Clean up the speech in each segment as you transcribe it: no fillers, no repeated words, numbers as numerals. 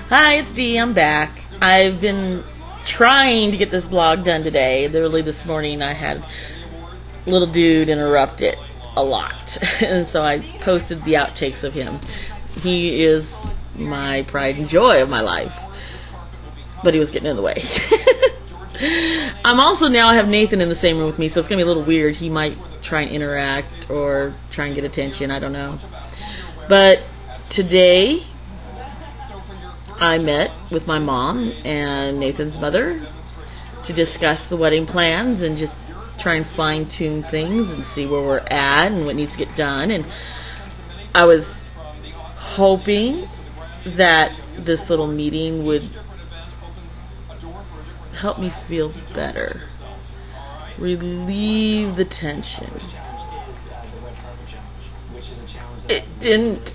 Hi, it's Dee. I'm back. I've been trying to get this blog done today. Literally this morning I had little dude interrupt it a lot. And so I posted the outtakes of him. He is my pride and joy of my life. But he was getting in the way. I'm also now I have Nathan in the same room with me, so it's going to be a little weird. He might try and interact or try and get attention. I don't know. But today I met with my mom and Nathan's mother to discuss the wedding plans and just try and fine-tune things and see where we're at and what needs to get done. And I was hoping that this little meeting would help me feel better, relieve the tension. It didn't.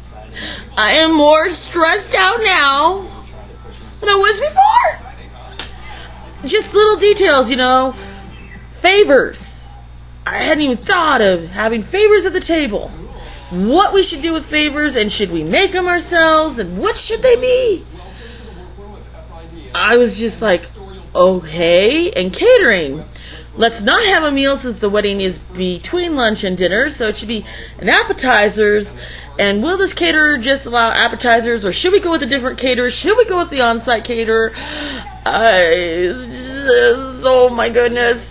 I am more stressed out now than I was before. Just little details, you know. Favors. I hadn't even thought of having favors at the table. What we should do with favors, and should we make them ourselves, and what should they be? I was just like, okay. And catering. Let's not have a meal since the wedding is between lunch and dinner, so it should be an appetizers. And will this caterer just allow appetizers, or should we go with a different caterer? Should we go with the on-site caterer? Oh my goodness.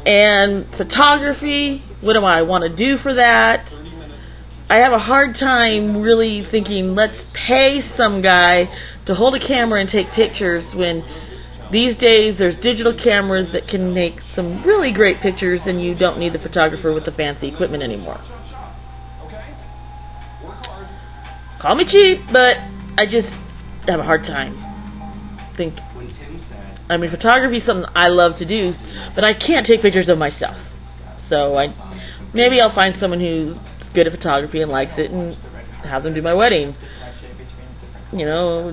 And photography, what do I want to do for that? I have a hard time really thinking, let's pay some guy to hold a camera and take pictures, when these days there's digital cameras that can make some really great pictures and you don't need the photographer with the fancy equipment anymore. Call me cheap, but I just have a hard time thinking. I mean, photography is something I love to do, but I can't take pictures of myself. So maybe I'll find someone who's good at photography and likes it and have them do my wedding. You know,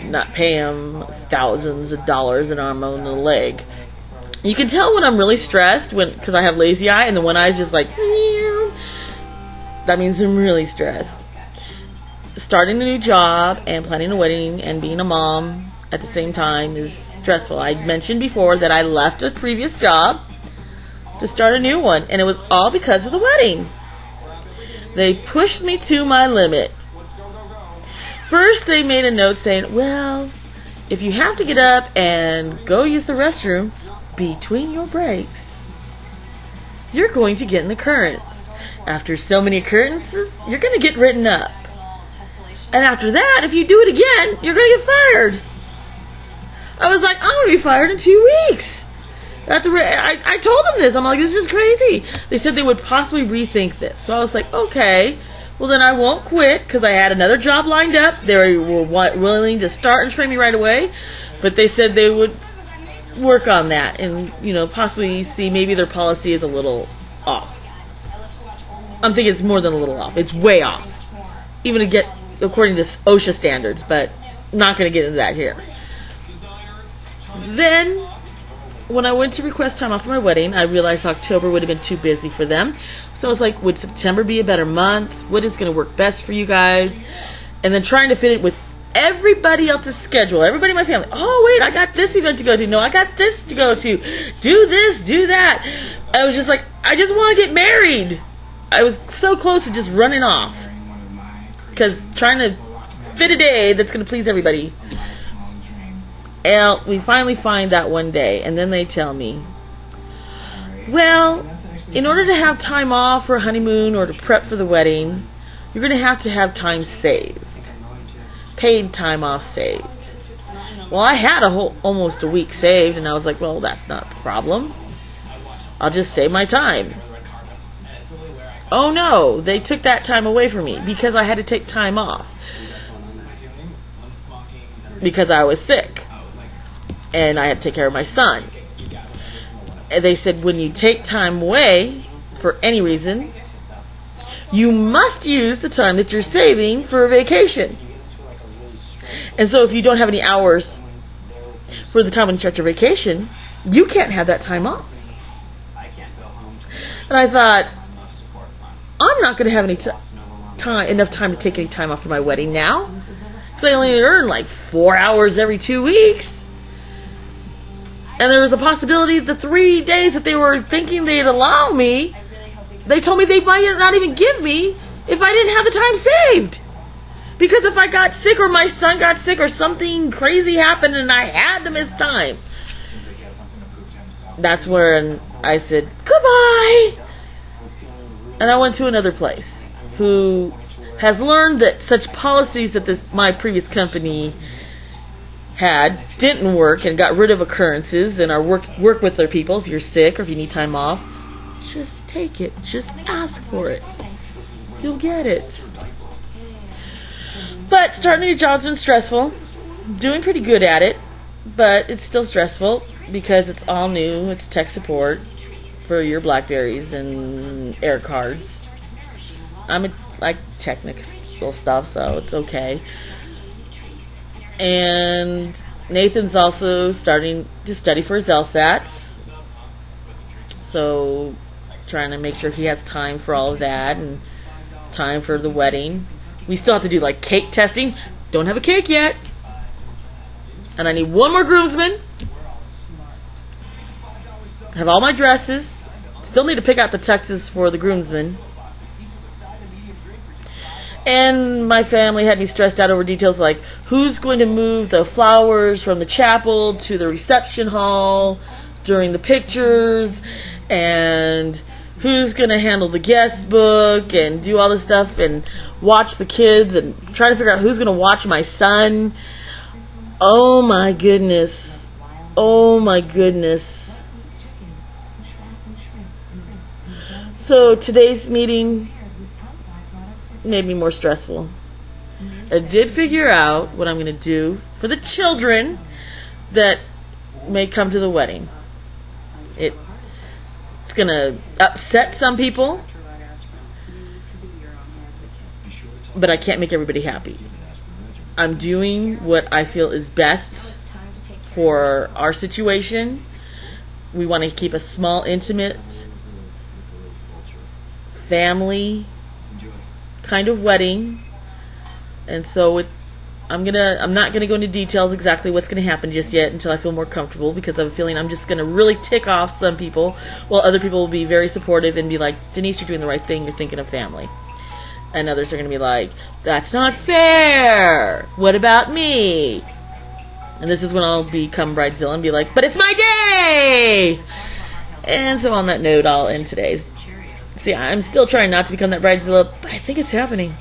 not pay them thousands of dollars an arm and a leg. You can tell when I'm really stressed because I have lazy eye, and the one eye's just like, meow. That means I'm really stressed. Starting a new job and planning a wedding and being a mom at the same time is stressful. I mentioned before that I left a previous job to start a new one, and it was all because of the wedding. They pushed me to my limit. First, they made a note saying, well, if you have to get up and go use the restroom between your breaks, you're going to get an occurrence. After so many occurrences, you're going to get written up. And after that, if you do it again, you're going to get fired. I was like, I'm going to be fired in 2 weeks. I told them this. I'm like, this is crazy. They said they would possibly rethink this. So I was like, okay, well then I won't quit, because I had another job lined up. They were willing to start and train me right away. But they said they would work on that and, you know, possibly see maybe their policy is a little off. I'm thinking it's more than a little off. It's way off. Even to get according to OSHA standards, but not going to get into that here. Then, when I went to request time off for my wedding, I realized October would have been too busy for them. So I was like, would September be a better month? What is going to work best for you guys? And then trying to fit it with everybody else's schedule. Everybody in my family. Oh, wait, I got this event to go to. No, I got this to go to. Do this, do that. I was just like, I just want to get married. I was so close to just running off. Because trying to fit a day that's going to please everybody. And we finally find that one day, and then they tell me, well, in order to have time off for a honeymoon or to prep for the wedding, you're going to have time saved. Paid time off saved. Well, I had almost a week saved, and I was like, well, that's not a problem. I'll just save my time. Oh no, they took that time away from me because I had to take time off. Because I was sick. And I had to take care of my son. And they said, when you take time away for any reason, you must use the time that you're saving for a vacation. And so if you don't have any hours for the time when you start your vacation, you can't have that time off. And I thought, I'm not going to have enough time to take any time off for my wedding now. Because they only earn like 4 hours every 2 weeks. And there was a possibility the 3 days that they were thinking they'd allow me, they told me they might not even give me if I didn't have the time saved. Because if I got sick or my son got sick or something crazy happened and I had to miss time, that's when I said, goodbye. And I went to another place who has learned that such policies that my previous company had didn't work and got rid of occurrences and are work with their people. If you're sick or if you need time off, just take it. Just ask for it. You'll get it. But starting a new job's been stressful. Doing pretty good at it, but it's still stressful because it's all new. It's tech support for your BlackBerries and Air cards. I'm like technical stuff, so it's okay. And Nathan's also starting to study for his LSATs, so trying to make sure he has time for all of that and time for the wedding. We still have to do like cake testing. Don't have a cake yet. And I need one more groomsman. I have all my dresses. Still need to pick out the tuxes for the groomsmen. And my family had me stressed out over details like who's going to move the flowers from the chapel to the reception hall during the pictures, and who's going to handle the guest book and do all this stuff and watch the kids and try to figure out who's going to watch my son. Oh my goodness. Oh my goodness. So today's meeting made me more stressful. I did figure out what I'm going to do for the children that may come to the wedding. It's going to upset some people, but I can't make everybody happy. I'm doing what I feel is best for our situation. We want to keep a small, intimate, family kind of wedding, and so I'm not gonna go into details exactly what's gonna happen just yet until I feel more comfortable, because I have a feeling I'm just gonna really tick off some people, while other people will be very supportive and be like, Denise, you're doing the right thing, you're thinking of family. And others are gonna be like, that's not fair, what about me? And this is when I'll become Bridezilla and be like, but it's my day. And so on that note, I'll end today's. See, I'm still trying not to become that Bridezilla, but I think it's happening.